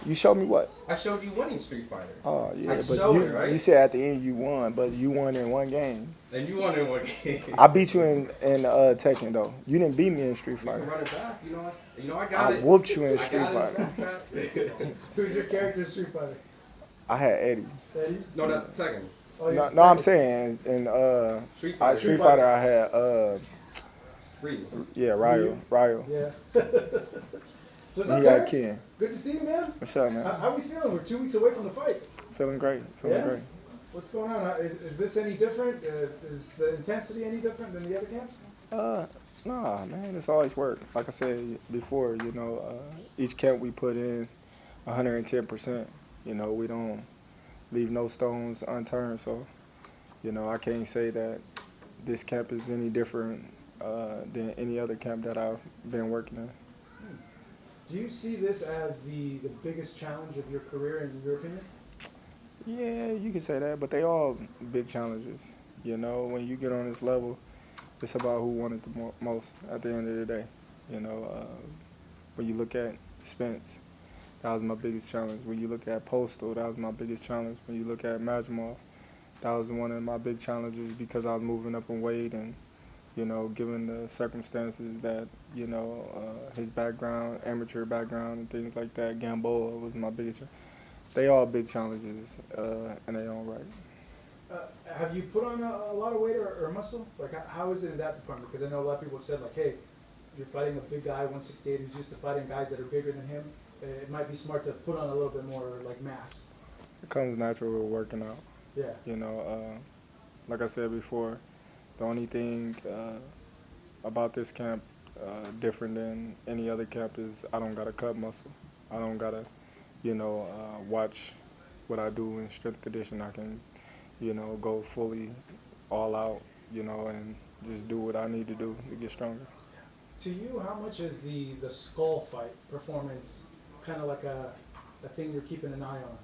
You showed me what? I showed you winning Street Fighter. Oh yeah, I but showed it, right? you said at the end you won, but you won in one game. And you won in one game. I beat you in Tekken though. You didn't beat me in Street We can Fighter. run it back. You know I got it. I whooped you in I Street got Fighter. it. Who's your character in Street Fighter? I had Eddie. Eddie? No, that's Tekken. Oh, No, I'm saying in Street Fighter I had Ryu. Ryu. Yeah. So what's up, He got Terrence? Ken. Good to see you, man. What's up, man? How we feeling? We're 2 weeks away from the fight. Feeling great. Feeling great. What's going on? Is this any different? Is the intensity any different than the other camps? Nah, man, it's always work. Like I said before, each camp we put in 110%. We don't leave no stones unturned. So, I can't say that this camp is any different than any other camp that I've been working in. Do you see this as the biggest challenge of your career, in your opinion? Yeah, you can say that, but they all big challenges. When you get on this level, it's about who won it the most at the end of the day. When you look at Spence, that was my biggest challenge. When you look at Postal, that was my biggest challenge. When you look at Majimov, that was one of my big challenges because I was moving up in weight and, given the circumstances that, his background, amateur background and things like that, Gamboa was my biggest challenge. They all big challenges in their own right. Have you put on a lot of weight or muscle? Like, how is it in that department? Because I know a lot of people have said, like, hey, you're fighting a big guy, 168, who's used to fighting guys that are bigger than him. It might be smart to put on a little bit more, like, mass. It comes natural with working out. Yeah. Like I said before, the only thing about this camp different than any other camp is I don't got to cut muscle. I don't got to, watch what I do in strength condition. I can, go fully all out, and just do what I need to do to get stronger. To you, how much is the skull fight performance kind of like a thing you're keeping an eye on?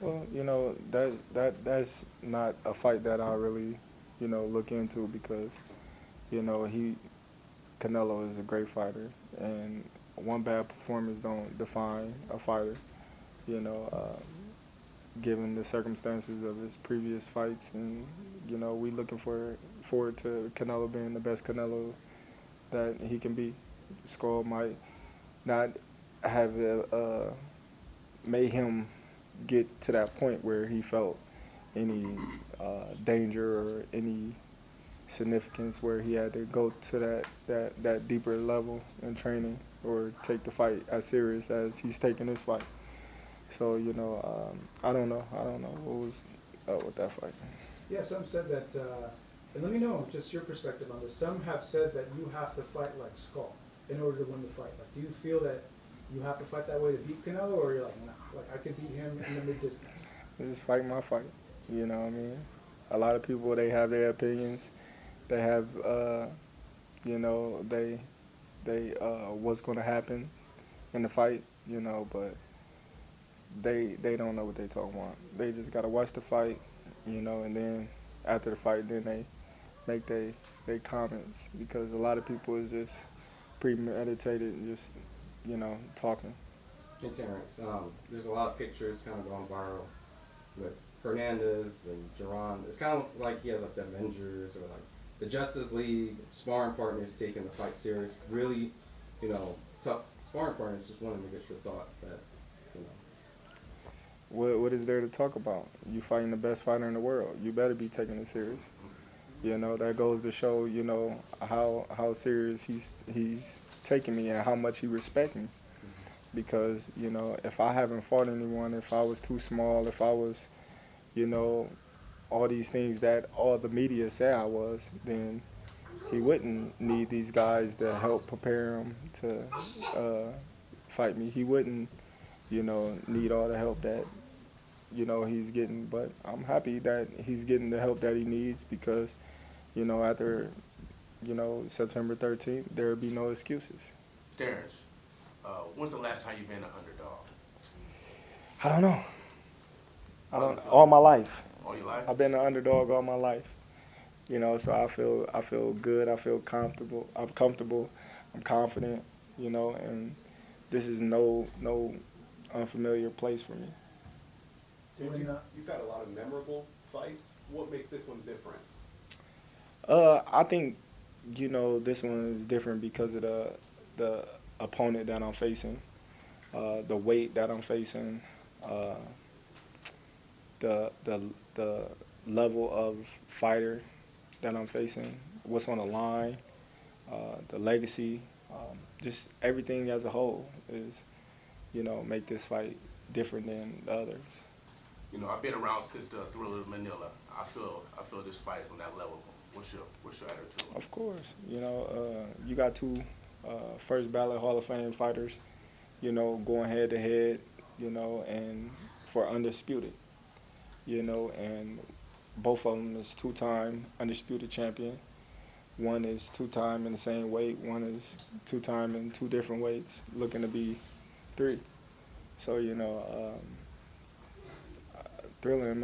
Well, that's not a fight that I really, look into because, Canelo is a great fighter, and one bad performance don't define a fighter. Given the circumstances of his previous fights, and we looking forward to Canelo being the best Canelo that he can be. Skull might not have made him get to that point where he felt any danger or any significance where he had to go to that deeper level in training or take the fight as serious as he's taking this fight. So, I don't know what was up with that fight. Yeah, some said that, and let me know just your perspective on this. Some have said that you have to fight like Skull in order to win the fight. Like, do you feel that you have to fight that way to beat Canelo, or you're like, nah, like I could beat him in the mid-distance? Just fight my fight, you know what I mean? A lot of people, they have their opinions. They have, they what's going to happen in the fight, but they don't know what they talking about. They just got to watch the fight, and then after the fight, then they make they comments because a lot of people is just premeditated and just, talking. Hey Terrence, there's a lot of pictures kind of going viral with Hernandez and Jaron. It's kind of like he has like the Avengers or like the Justice League sparring partners taking the fight serious. Really, tough sparring partners. Just wanted to get your thoughts that, What is there to talk about? You fighting the best fighter in the world. You better be taking it serious. That goes to show, how serious he's taking me and how much he respects me. Because, if I haven't fought anyone, if I was too small, if I was, all these things that all the media say I was, then he wouldn't need these guys to help prepare him to fight me. He wouldn't, need all the help that, he's getting. But I'm happy that he's getting the help that he needs because, after, September 13th, there will be no excuses. Terrence, when's the last time you've been an underdog? I don't know. All my life. All your life? I've been an underdog all my life. So I feel good. I feel comfortable. I'm comfortable. I'm confident. And this is no unfamiliar place for me. When, You've had a lot of memorable fights. What makes this one different? I think, you know, this one is different because of the opponent that I'm facing, the weight that I'm facing, the level of fighter that I'm facing, what's on the line, the legacy, just everything as a whole is, you know, make this fight different than the others. You know, I've been around since the Thriller of Manila. I feel this fight is on that level. What's your attitude? Of course, you know, you got two first ballot Hall of Fame fighters, you know, going head to head, you know, and for undisputed, you know, and both of them is two-time undisputed champion. One is two-time in the same weight. One is two-time in two different weights, looking to be three. So, you know, Thriller in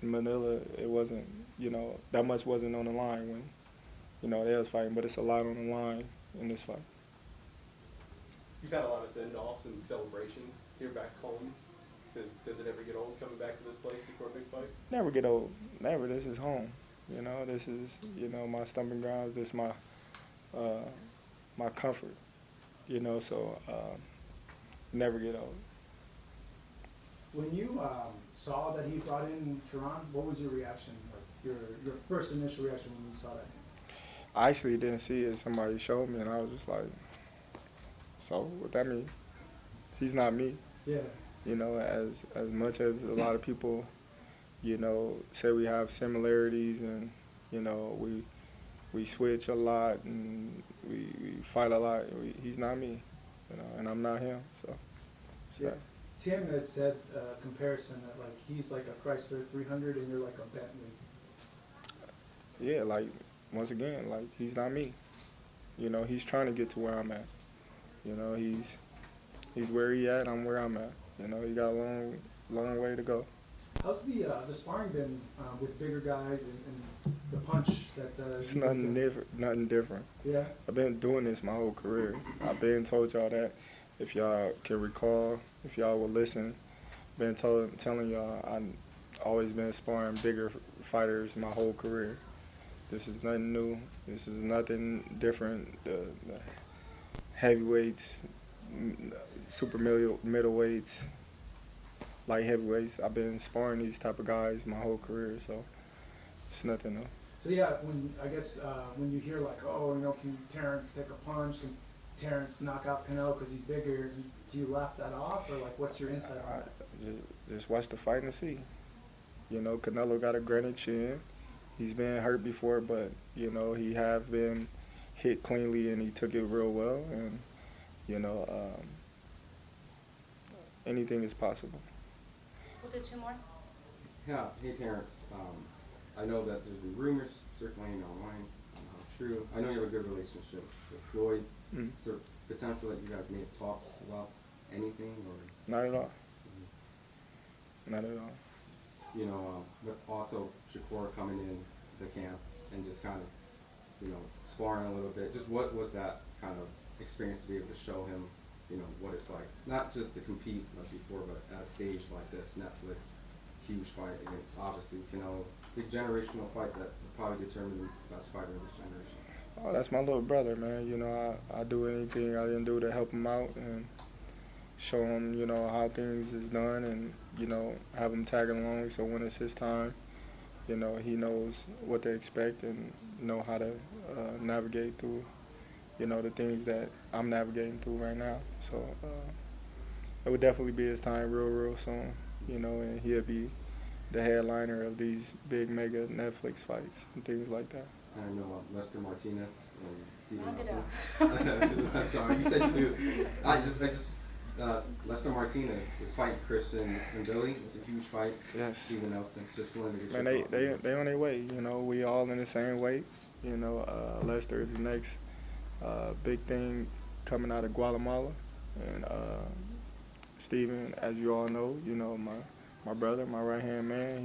Manila, it wasn't, you know, that much wasn't on the line when, you know, they was fighting, but it's a lot on the line in this fight. You've had a lot of send-offs and celebrations here back home. Does it ever get old coming back to this place before a big fight? Never get old. Never. This is home. You know, this is, you know, my stomping grounds. This is my comfort. You know, so never get old. when you saw that he brought in Jaron, what was your reaction? Like your first initial reaction when you saw that news? I actually didn't see it. Somebody showed me, and I was just like, so what that mean? He's not me. Yeah. You know, as much as a lot of people, you know, say we have similarities and, you know, we switch a lot and we fight a lot, he's not me, you know, and I'm not him, so. Yeah. Tim had said comparison that like he's like a Chrysler 300 and you're like a Bentley. Yeah, like, once again, like, he's not me. You know, he's trying to get to where I'm at. You know, he's where he at, I'm where I'm at. You know, he got a long way to go. How's the sparring been with bigger guys and the punch that? It's nothing different. Yeah. I've been doing this my whole career. I've been told y'all that. If y'all can recall, if y'all will listen, been telling y'all I've always been sparring bigger fighters my whole career. This is nothing new. This is nothing different. The heavyweights, super middleweights, light heavyweights. I've been sparring these type of guys my whole career, so it's nothing new. So yeah, when you hear like, oh, you know, can Terence take a punch? Can Terence knock out Canelo because he's bigger? Do you laugh that off, or like, what's your insight on that? Just watch the fight and see. You know, Canelo got a granite chin. He's been hurt before, but you know he have been hit cleanly and he took it real well. And you know, anything is possible. We'll do two more. Yeah, hey Terence. I know that there's been rumors circulating online. True. I know you have a good relationship with Floyd. Mm. Is there potential that you guys may have talked about anything, or? Not at all. Not at all. You know, with also Shakur coming in the camp and just kind of, you know, sparring a little bit. Just what was that kind of experience to be able to show him, you know, what it's like? Not just to compete like before, but at a stage like this, Netflix, huge fight against obviously Canelo, big generational fight that will probably determine the best fighter of this generation. Oh, that's my little brother, man. You know, I do anything I can do to help him out and show him, you know, how things is done and, you know, have him tagging along so when it's his time, you know, he knows what to expect and know how to navigate through, you know, the things that I'm navigating through right now. So it would definitely be his time real soon, you know, and he'll be the headliner of these big mega Netflix fights and things like that. I know Lester Martinez and Steven Look it Nelson. Sorry, you said two. Lester Martinez is fighting Christian and Billy. It's a huge fight. Yes. Steven Nelson. Just wanted to get Man, your thoughts on that. they on their way. You know, we all in the same weight. You know, Lester is the next big thing coming out of Guatemala, and Steven, as you all know, you know my brother, my right hand man.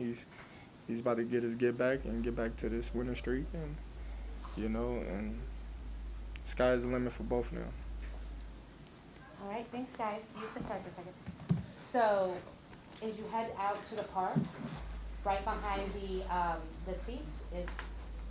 He's about to get his get back to this winning streak, and you know, and sky's the limit for both of them. All right, thanks guys. You sit tight for a second. So, as you head out to the park, right behind the seats is